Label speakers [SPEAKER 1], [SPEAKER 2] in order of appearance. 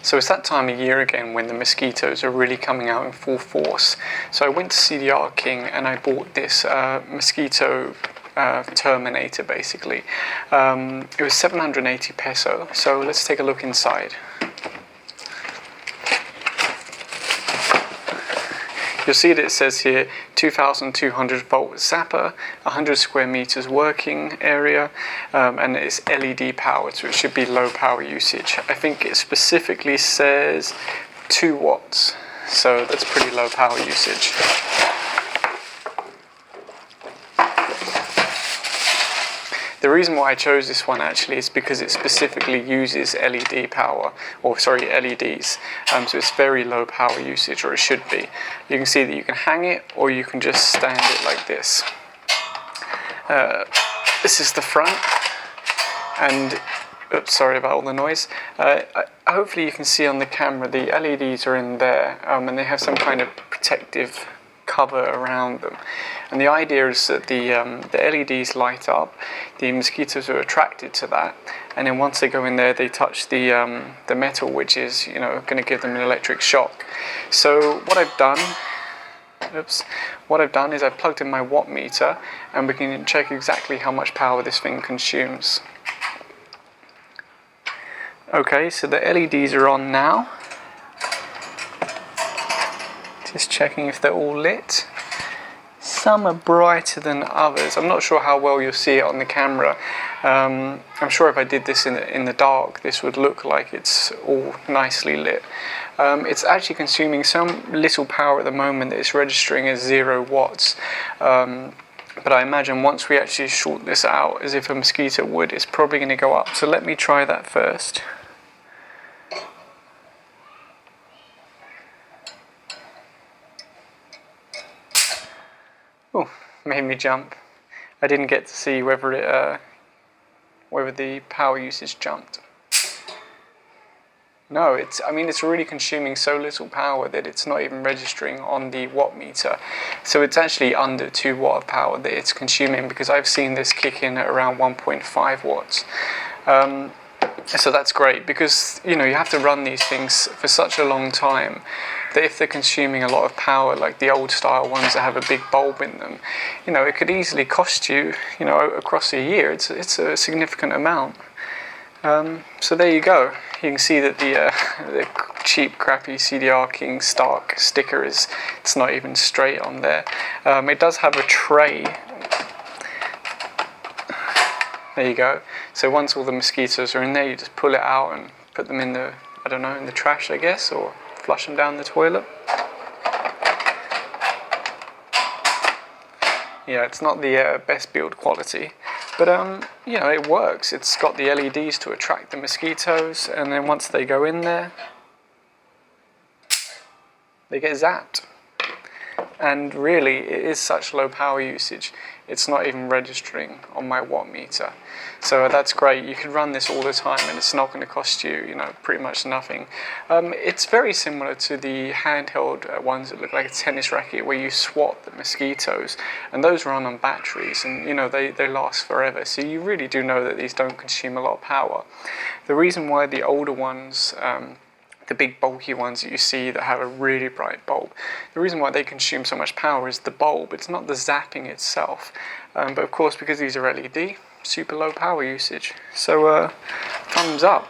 [SPEAKER 1] So it's that time of year again when the mosquitoes are really coming out in full force. So I went to CDR-KING and I bought this mosquito terminator basically. It was 780 peso. So let's take a look inside. You'll see that it says here 2200 volt zapper, 100 square meters working area, and it's LED powered, so it should be low power usage. I think it specifically says 2 watts, so that's pretty low power usage. The reason why I chose this one actually is because it specifically uses LED power, or sorry, LEDs. So it's very low power usage, or it should be. You can see that you can hang it, or you can just stand it like this. This is the front, and oops, sorry about all the noise. Hopefully you can see on the camera the LEDs are in there, and they have some kind of protective cover around them. And the idea is that the LEDs light up, the mosquitoes are attracted to that, and then once they go in there, they touch the metal, which is, you know, going to give them an electric shock. So what I've done, is I've plugged in my watt meter, and we can check exactly how much power this thing consumes. Okay, so the LEDs are on now. Just checking if they're all lit. Some are brighter than others. I'm not sure how well you'll see it on the camera. I'm sure if I did this in the dark, this would look like it's all nicely lit. It's actually consuming some little power at the moment that it's registering as 0 watts. But I imagine once we actually short this out, as if a mosquito would, it's probably going to go up. So let me try that first. Oh, made me jump. I didn't get to see whether the power usage jumped. No, it's really consuming so little power that it's not even registering on the watt meter. So it's actually under 2 watt of power that it's consuming, because I've seen this kick in at around 1.5 watts. So that's great, because you have to run these things for such a long time that if they're consuming a lot of power, like the old style ones that have a big bulb in them, it could easily cost you, across a year. It's a significant amount. So there you go. You can see that the cheap, crappy CDR-KING Stark sticker it's not even straight on there. It does have a tray. There you go. So once all the mosquitoes are in there, you just pull it out and put them in the, in the trash, I guess, or flush them down the toilet. Yeah, it's not the best build quality, but it works. It's got the LEDs to attract the mosquitoes, and then once they go in there, they get zapped. And really, it is such low power usage, it's not even registering on my watt meter. So that's great. You can run this all the time, and it's not going to cost you, pretty much nothing. It's very similar to the handheld ones that look like a tennis racket, where you swat the mosquitoes, and those run on batteries, and they last forever. So you really do know that these don't consume a lot of power. The reason why the older ones, the big bulky ones that you see that have a really bright bulb, the reason why they consume so much power is the bulb. It's not the zapping itself, but of course, because these are LED, super low power usage. So thumbs up.